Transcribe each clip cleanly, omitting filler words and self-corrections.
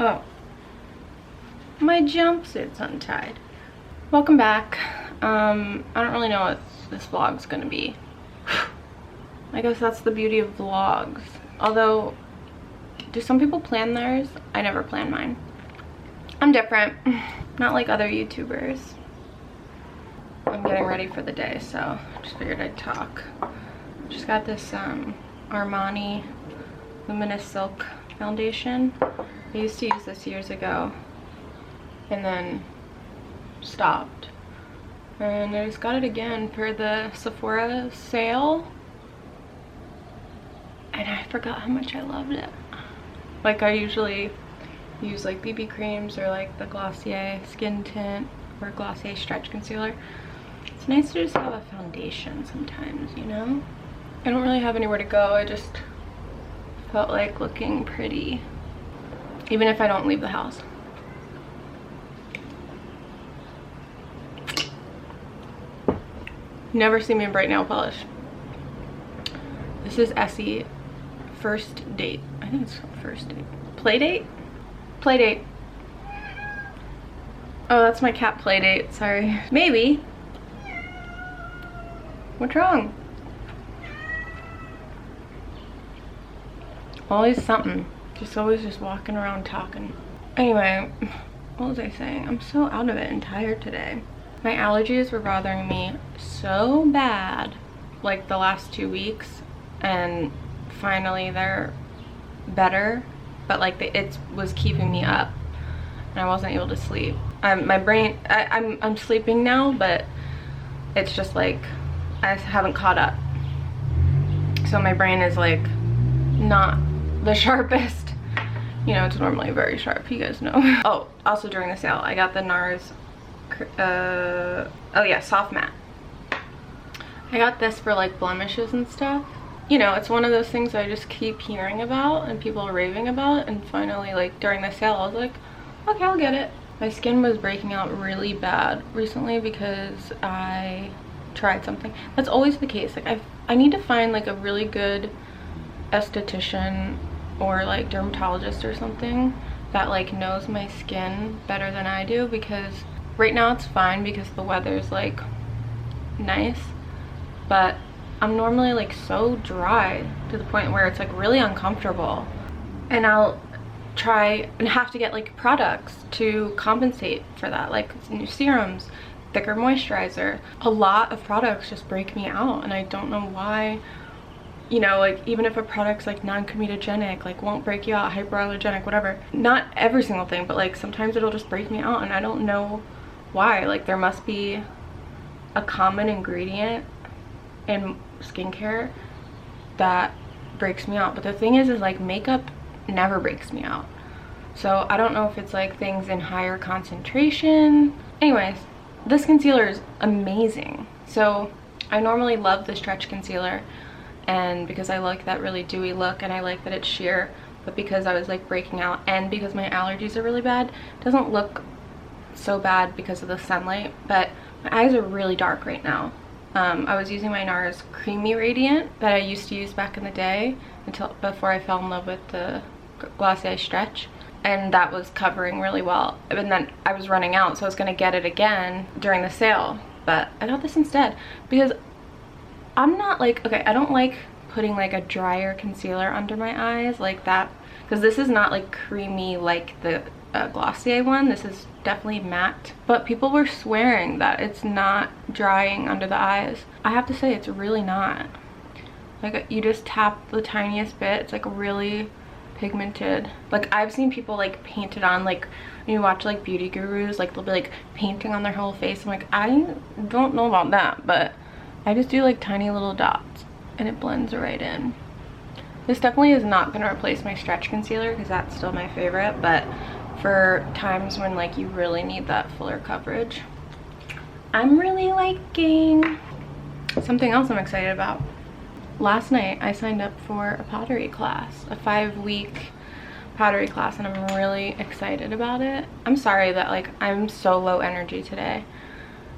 Oh, my jumpsuit's untied. Welcome back. I don't really know what this vlog's gonna be. I guess that's the beauty of vlogs. Although, do some people plan theirs? I never plan mine. I'm different. Not like other YouTubers. I'm getting ready for the day, so I just figured I'd talk. Just got this Armani Luminous Silk foundation. I used to use this years ago and then stopped. And I just got it again for the Sephora sale. And I forgot how much I loved it. Like, I usually use like BB creams or like the Glossier skin tint or Glossier stretch concealer. It's nice to just have a foundation sometimes, you know? I don't really have anywhere to go. I just felt like looking pretty, even if I don't leave the house. Never see me in bright nail polish. This is Essie first date. I think it's first date. Play date? Play date. Oh, that's my cat play date. Sorry. Maybe. What's wrong? Always something. Just always just walking around talking. Anyway, what was I saying? I'm so out of it and tired today. My allergies were bothering me so bad like the last 2 weeks, and finally they're better, but like it was keeping me up and I wasn't able to sleep. My brain, I'm sleeping now, but it's just like I haven't caught up, so my brain is like not the sharpest. You know, it's normally very sharp, you guys know. Oh, also during the sale I got the NARS oh yeah, soft matte. I got this for like blemishes and stuff. You know, it's one of those things I just keep hearing about and people are raving about, and finally like during the sale I was like, okay, I'll get it. My skin was breaking out really bad recently because I tried something. That's always the case. Like I need to find like a really good esthetician or like dermatologist or something that like knows my skin better than I do, because right now it's fine because the weather's like nice, but I'm normally like so dry to the point where it's like really uncomfortable, and I'll try and have to get like products to compensate for that, like new serums, thicker moisturizer. A lot of products just break me out and I don't know why. You know, like even if a product's like non-comedogenic, like won't break you out, hyperallergenic, whatever, not every single thing, but like sometimes it'll just break me out and I don't know why. Like there must be a common ingredient in skincare that breaks me out, but the thing is like makeup never breaks me out, so I don't know if it's like things in higher concentration. Anyways, this concealer is amazing. So I normally love the stretch concealer, and because I like that really dewy look and I like that it's sheer, but because I was like breaking out and because my allergies are really bad, it doesn't look so bad because of the sunlight, but my eyes are really dark right now. I was using my NARS Creamy Radiant that I used to use back in the day until before I fell in love with the Glossier Stretch, and that was covering really well. And then I was running out, so I was gonna get it again during the sale, but I got this instead because I'm not like, okay, I don't like putting like a drier concealer under my eyes like that, because this is not like creamy like the Glossier one. This is definitely matte, but people were swearing that it's not drying under the eyes. I have to say it's really not. Like you just tap the tiniest bit, it's like really pigmented. Like I've seen people like paint it on, like when you watch like beauty gurus, like they'll be like painting on their whole face. I'm like, I don't know about that, but I just do like tiny little dots and it blends right in. This definitely is not going to replace my stretch concealer because that's still my favorite, but for times when like you really need that fuller coverage, I'm really liking. Something else I'm excited about. Last night I signed up for a pottery class, a 5-week pottery class, and I'm really excited about it. I'm sorry that like I'm so low energy today.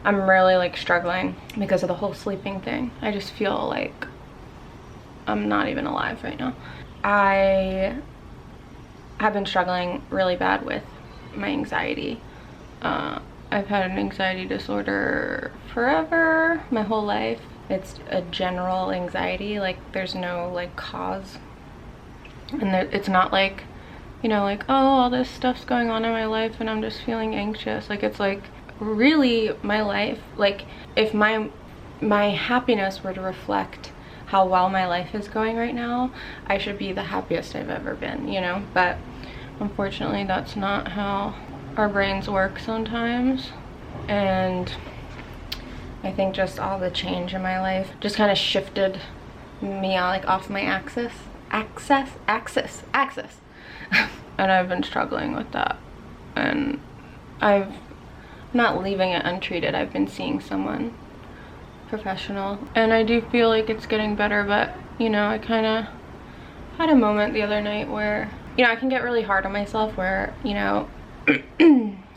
I'm really like struggling because of the whole sleeping thing. I just feel like I'm not even alive right now. I have been struggling really bad with my anxiety. I've had an anxiety disorder forever, my whole life. It's a general anxiety, like there's no like cause, and it's not like, you know, like, oh, all this stuff's going on in my life and I'm just feeling anxious. Like, it's like really my life, like if my happiness were to reflect how well my life is going right now, I should be the happiest I've ever been, you know. But unfortunately that's not how our brains work sometimes. And I think just all the change in my life just kind of shifted me like off my axis. And I've been struggling with that, and I'm not leaving it untreated. I've been seeing someone professional, and I do feel like it's getting better. But you know, I kind of had a moment the other night where, you know, I can get really hard on myself, where, you know,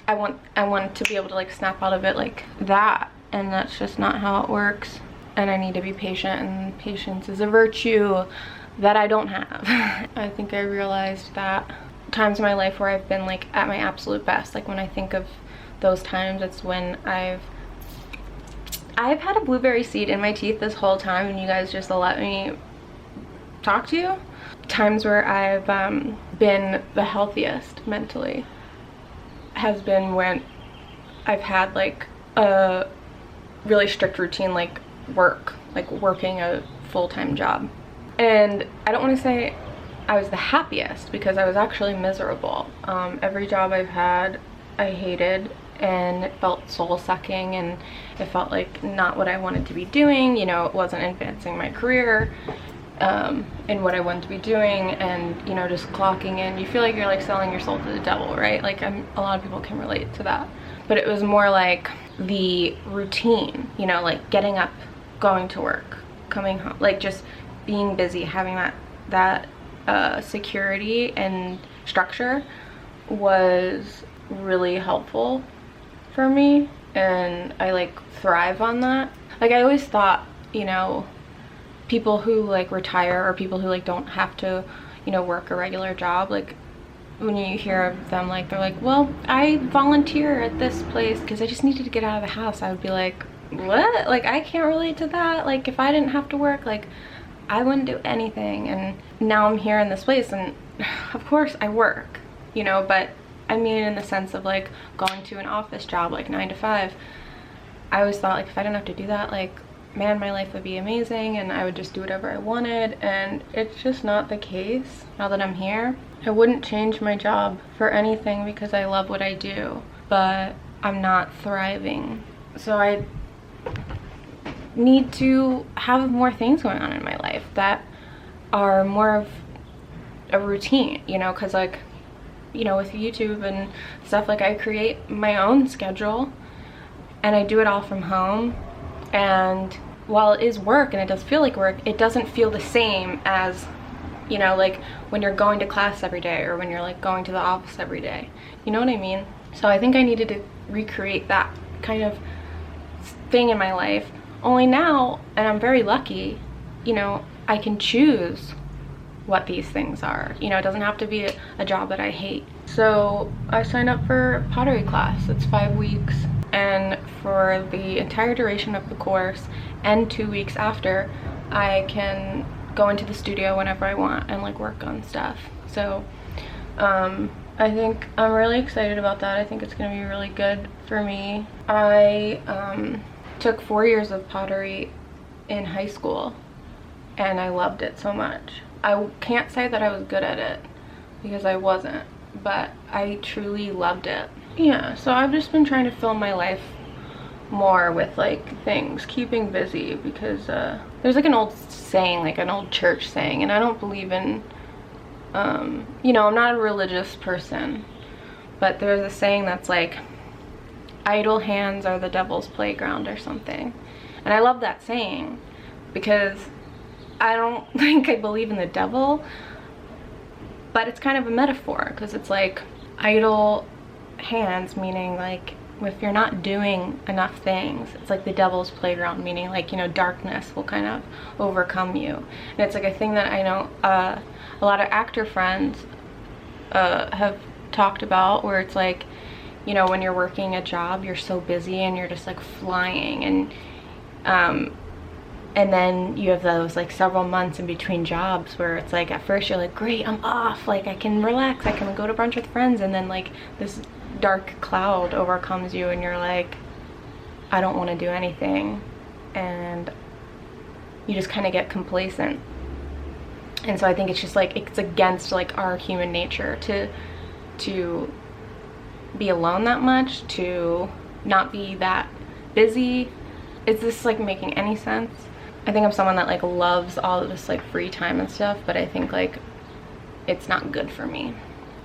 I want to be able to like snap out of it like that, and that's just not how it works. And I need to be patient, and patience is a virtue that I don't have. I think I realized that times in my life where I've been like at my absolute best, like when I think of those times, it's when I've had a blueberry seed in my teeth this whole time, and you guys just let me talk to you. Times where I've been the healthiest mentally has been when I've had like a really strict routine, like working a full-time job. And I don't want to say I was the happiest, because I was actually miserable. Every job I've had I hated, and it felt soul-sucking, and it felt like not what I wanted to be doing. You know, it wasn't advancing my career in what I wanted to be doing, and, you know, just clocking in. You feel like you're like selling your soul to the devil, right? Like a lot of people can relate to that. But it was more like the routine, you know, like getting up, going to work, coming home, like just being busy, having that security and structure was really helpful for me, and I like thrive on that. Like I always thought, you know, people who like retire, or people who like don't have to, you know, work a regular job, like when you hear of them, like they're like, well, I volunteer at this place because I just needed to get out of the house. I would be like, what? Like I can't relate to that. Like if I didn't have to work, like I wouldn't do anything. And now I'm here in this place, and of course I work, you know, but I mean in the sense of like going to an office job, like 9 to 5. I always thought like if I didn't have to do that, like man, my life would be amazing and I would just do whatever I wanted. And it's just not the case. Now that I'm here, I wouldn't change my job for anything because I love what I do, but I'm not thriving. So I need to have more things going on in my life that are more of a routine, you know, because like, you know, with YouTube and stuff, like I create my own schedule and I do it all from home. And while it is work and it does feel like work, it doesn't feel the same as, you know, like when you're going to class every day, or when you're like going to the office every day. You know what I mean? So I think I needed to recreate that kind of thing in my life. Only now, and I'm very lucky, you know, I can choose what these things are. You know, it doesn't have to be a job that I hate. So I signed up for pottery class. It's 5 weeks, and for the entire duration of the course and 2 weeks after, I can go into the studio whenever I want and like work on stuff. So I think I'm really excited about that. I think it's gonna be really good for me. I took 4 years of pottery in high school and I loved it so much. I can't say that I was good at it because I wasn't, but I truly loved it. Yeah, so I've just been trying to fill my life more with like things, keeping busy, because there's like an old saying, like an old church saying, and I don't believe in, you know, I'm not a religious person, but there's a saying that's like, idle hands are the devil's playground or something. And I love that saying because I don't think I believe in the devil, but it's kind of a metaphor, because it's like idle hands, meaning like if you're not doing enough things, it's like the devil's playground, meaning like, you know, darkness will kind of overcome you. And it's like a thing that I know a lot of actor friends have talked about, where it's like, you know, when you're working a job, you're so busy and you're just like flying, and then you have those like several months in between jobs where it's like, at first you're like, great, I'm off, like I can relax, I can go to brunch with friends, and then like this dark cloud overcomes you and you're like, I don't want to do anything, and you just kind of get complacent. And so I think it's just like, it's against like our human nature to be alone that much, to not be that busy. Is this like making any sense? I think I'm someone that like loves all of this like free time and stuff, but I think like it's not good for me.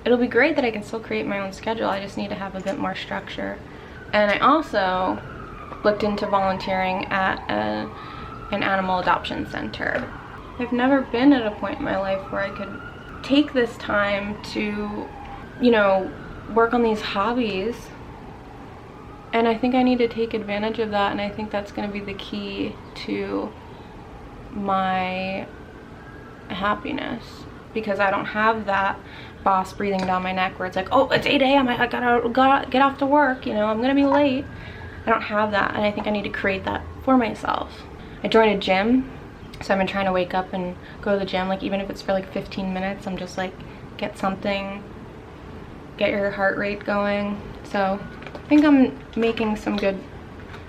It'll be great that I can still create my own schedule. I just need to have a bit more structure. And I also looked into volunteering at an animal adoption center. I've never been at a point in my life where I could take this time to, you know, work on these hobbies. And I think I need to take advantage of that, and I think that's going to be the key to my happiness, because I don't have that boss breathing down my neck where it's like, oh, it's 8 a.m. I gotta get off to work, you know, I'm gonna be late. I don't have that, and I think I need to create that for myself. I joined a gym, so I've been trying to wake up and go to the gym, like even if it's for like 15 minutes, I'm just like, get something, get your heart rate going. So I think I'm making some good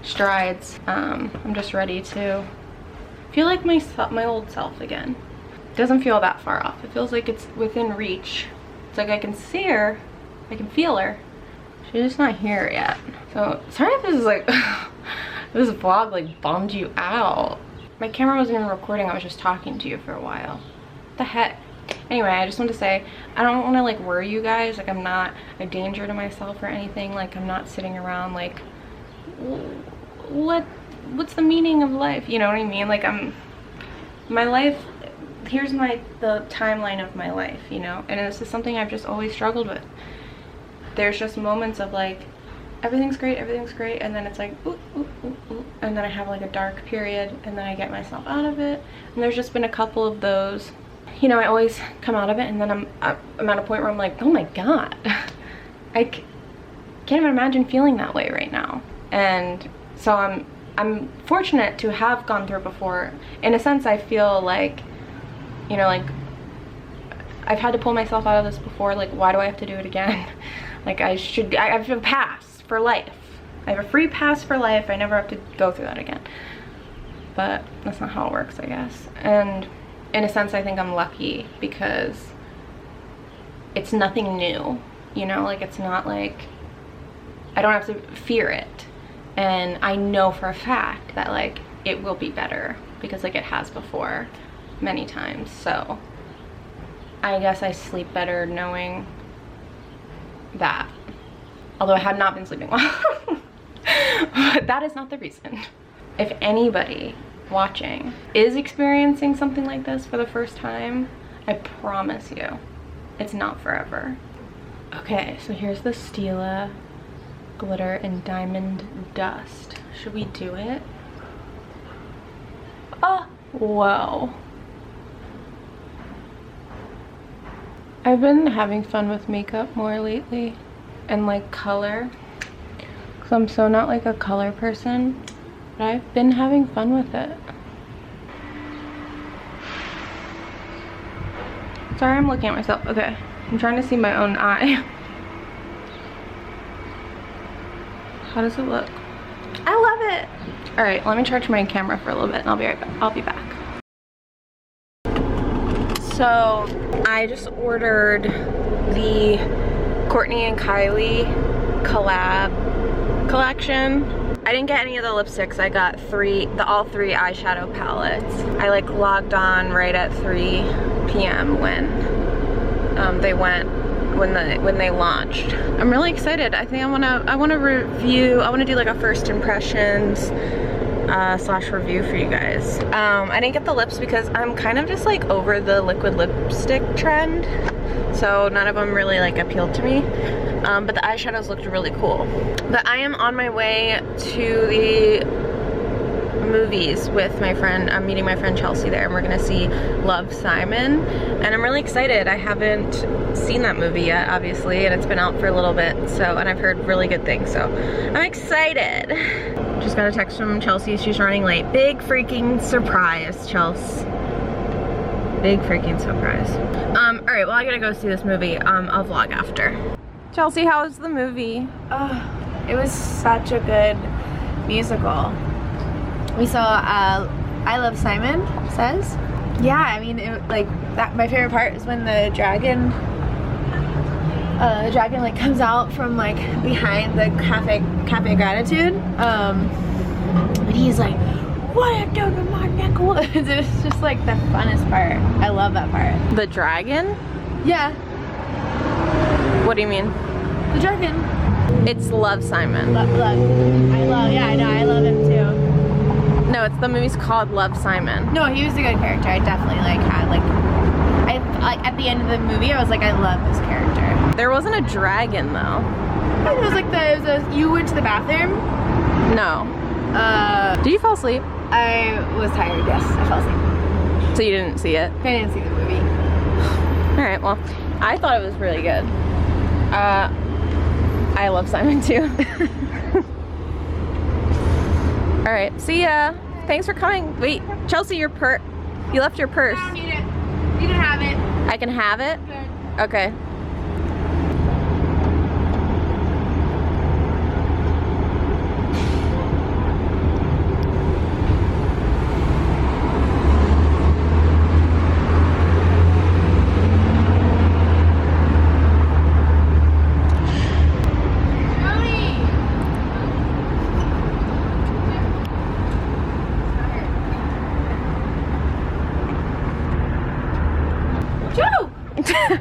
strides. I'm just ready to feel like my old self again. It doesn't feel that far off. It feels like it's within reach. It's like I can see her, I can feel her. She's just not here yet. So sorry if this is like, this vlog like bummed you out. My camera wasn't even recording, I was just talking to you for a while. What the heck? Anyway, I just want to say, I don't want to like worry you guys. Like, I'm not a danger to myself or anything. Like, I'm not sitting around like, what's the meaning of life? You know what I mean? Like, my life, here's the timeline of my life, you know? And this is something I've just always struggled with. There's just moments of like, everything's great, and then it's like, ooh, ooh, ooh, ooh. And then I have like a dark period, and then I get myself out of it. And there's just been a couple of those. You know, I always come out of it, and then I'm at a point where I'm like, oh my god, I can't even imagine feeling that way right now. And so I'm fortunate to have gone through before. In a sense, I feel like, you know, like I've had to pull myself out of this before. Like, why do I have to do it again? Like, I have a pass for life. I have a free pass for life. I never have to go through that again. But that's not how it works, I guess. And in a sense, I think I'm lucky because it's nothing new, you know? Like, it's not like, I don't have to fear it. And I know for a fact that, like, it will be better because, like, it has before many times. So I guess I sleep better knowing that. Although I have not been sleeping well. But that is not the reason. If anybody watching is experiencing something like this for the first time, I promise you, it's not forever. Okay, so here's the Stila glitter and diamond dust. Should we do it? Oh, whoa. I've been having fun with makeup more lately, and like color, because I'm so not like a color person, but I've been having fun with it. Sorry, I'm looking at myself. Okay, I'm trying to see my own eye. How does it look? I love it. All right, let me charge my camera for a little bit and I'll be right back. I'll be back. So I just ordered the Courtney and Kylie collab collection. I didn't get any of the lipsticks. I got all three eyeshadow palettes. I like logged on right at 3 p.m. when they launched. I'm really excited. I think I wanna review. I wanna do like a first impressions slash review for you guys. I didn't get the lips because I'm kind of just like over the liquid lipstick trend, so none of them really like appealed to me. But the eyeshadows looked really cool. But I am on my way to the movies with my friend. I'm meeting my friend Chelsea there, and we're gonna see Love, Simon, and I'm really excited. I haven't seen that movie yet, obviously, and it's been out for a little bit, so, and I've heard really good things, so I'm excited. Just got a text from Chelsea. She's running late. Big freaking surprise, Chelsea. Big freaking surprise. All right, well, I gotta go see this movie. I'll vlog after. Chelsea, how was the movie? It was such a good musical. We saw I Love Simon Says. Yeah, I mean, my favorite part is when the dragon like comes out from like behind the cafe Gratitude. And he's like, what are you doing to my neck of woods? It's just like the funnest part. I love that part. The dragon? Yeah. What do you mean? The dragon. It's Love, Simon. Love. Yeah, I know, I love him too. No, it's the movie's called Love, Simon. No, he was a good character. I definitely at the end of the movie, I was like, I love this character. There wasn't a dragon though. It was like you went to the bathroom? No. Did you fall asleep? I was tired, yes. I fell asleep. So you didn't see it? I didn't see the movie. Alright, well, I thought it was really good. I love Simon too. Alright, see ya. Thanks for coming. Wait, Chelsea, you left your purse. I don't need it. You can have it. I can have it? Good. Okay.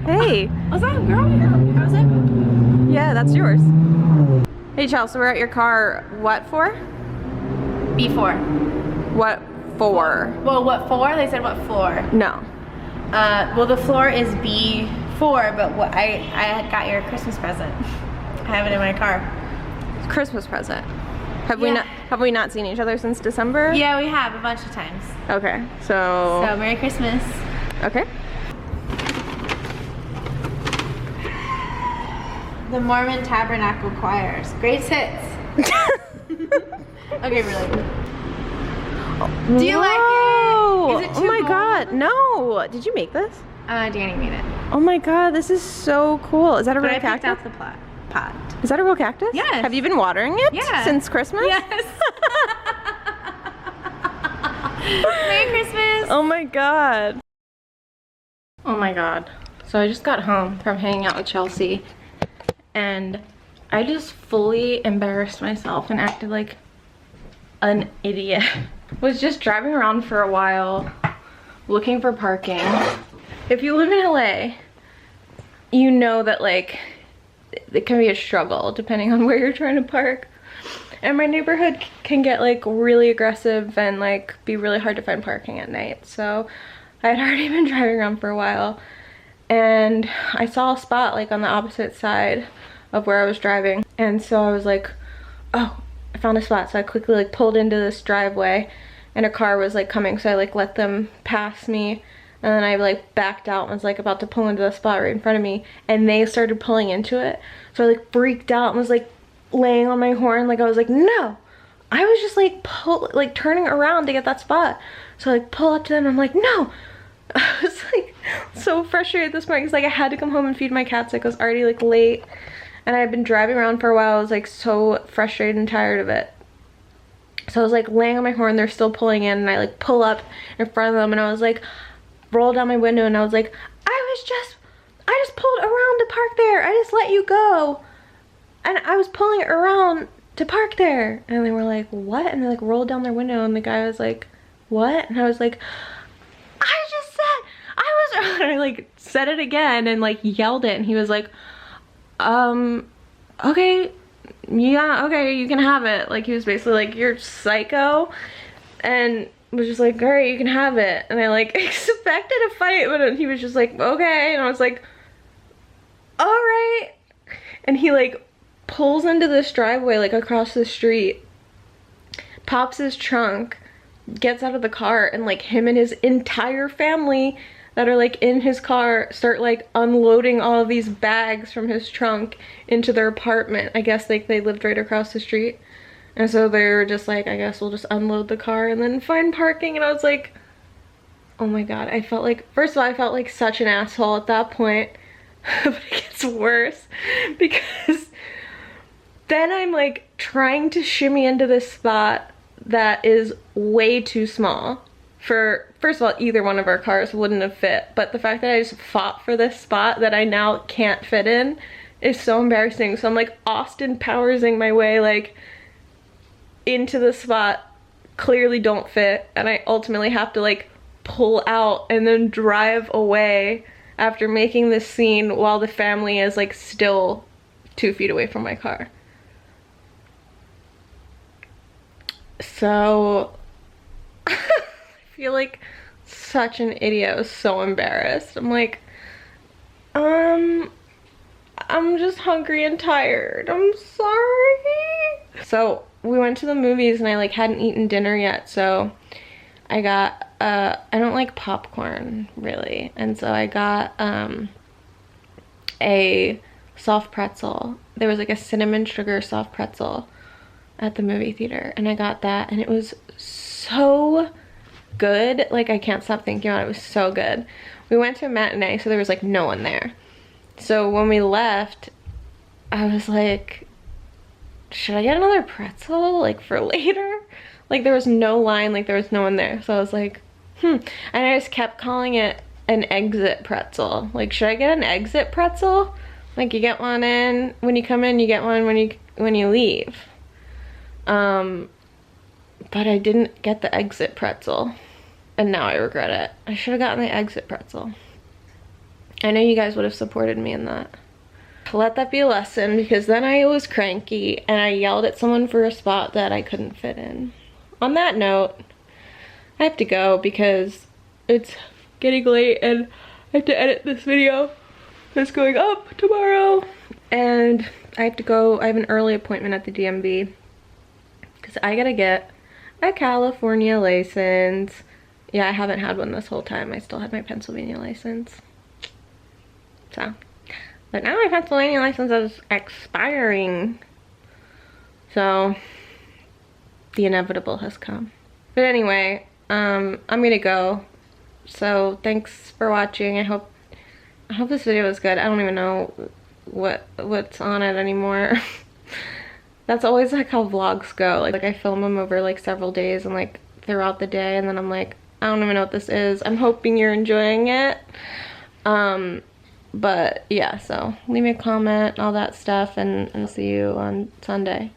Hey. What's up, girl? How's it? Yeah, that's yours. Hey, Chelsea, we're at your car. What for? B4. What for? Well, what for? They said what floor? No. Well, the floor is B4, but what I got your Christmas present. I have it in my car. Christmas present. Have we not seen each other since December? Yeah, we have a bunch of times. Okay, so Merry Christmas. Okay. The Mormon Tabernacle Choirs. Greatest hits. Okay, really. Do you like it? Is it too Oh my bold? god, no! Did you make this? Danny made it. Oh my god, this is so cool. Is that a But real I picked cactus? out the pot. Is that a real cactus? Yes. Have you been watering it since Christmas? Yes. Merry Christmas. Oh my god. Oh my god. So I just got home from hanging out with Chelsea, and I just fully embarrassed myself and acted like an idiot. Was just driving around for a while looking for parking. If you live in LA, you know that like it can be a struggle depending on where you're trying to park. And my neighborhood can get like really aggressive and like be really hard to find parking at night. So I had already been driving around for a while, and I saw a spot like on the opposite side of where I was driving. And so I was like, oh, I found a spot. So I quickly like pulled into this driveway, and a car was like coming, so I like let them pass me, and then I like backed out and was like about to pull into the spot right in front of me, and they started pulling into it. So I like freaked out and was like laying on my horn, like I was like, no. I was just like turning around to get that spot. So I like pull up to them and I'm like, no. I was like so frustrated at this point because like I had to come home and feed my cats. Like I was already like late, and I had been driving around for a while. I was like so frustrated and tired of it. So I was like laying on my horn, they're still pulling in, and I like pull up in front of them, and I was like, roll down my window, and I was like, I just pulled around to park there. I just let you go. And I was pulling around to park there. And they were like, what? And they like rolled down their window, and the guy was like, what? And I was like, I just said, and I like said it again and like yelled it, and he was like, okay, yeah, okay, you can have it. Like he was basically like, you're psycho, and was just like, all right, you can have it. And I like expected a fight, but he was just like, okay. And I was like, all right. And he like pulls into this driveway like across the street, pops his trunk, gets out of the car and like him and his entire family that are like in his car start like unloading all of these bags from his trunk into their apartment. I guess like they lived right across the street. And so they were just like, I guess we'll just unload the car and then find parking. And I was like, oh my God, I felt like, first of all, I felt like such an asshole at that point. But it gets worse because then I'm like trying to shimmy into this spot that is way too small for, first of all, either one of our cars wouldn't have fit. But the fact that I just fought for this spot that I now can't fit in is so embarrassing. So I'm like Austin Powersing my way like into the spot, clearly don't fit, and I ultimately have to like pull out and then drive away after making this scene while the family is like still 2 feet away from my car. So I feel like such an idiot. I was so embarrassed. I'm like, I'm just hungry and tired. I'm sorry. So we went to the movies and I like hadn't eaten dinner yet, so I got I don't like popcorn really, and so I got a soft pretzel. There was like a cinnamon sugar soft pretzel at the movie theater, and I got that and it was so good. Like I can't stop thinking about it. It was so good. We went to a matinee, so there was like no one there. So when we left, I was like, should I get another pretzel like for later? Like there was no line, like there was no one there. So I was like, and I just kept calling it an exit pretzel. Like, should I get an exit pretzel? Like you get one in when you come in, you get one when you leave. But I didn't get the exit pretzel, and now I regret it. I should have gotten the exit pretzel. I know you guys would have supported me in that. Let that be a lesson, because then I was cranky and I yelled at someone for a spot that I couldn't fit in. On that note, I have to go because it's getting late and I have to edit this video that's going up tomorrow. And I have to go, I have an early appointment at the DMV because I gotta get a California license. Yeah, I haven't had one this whole time. I still had my Pennsylvania license. So, but now my Pennsylvania license is expiring. So, the inevitable has come. But anyway, I'm gonna go. So, thanks for watching. I hope this video was good. I don't even know what's on it anymore. That's always like how vlogs go. Like I film them over like several days and like throughout the day, and then I'm like, I don't even know what this is. I'm hoping you're enjoying it. But yeah, so leave me a comment, all that stuff, and I'll see you on Sunday.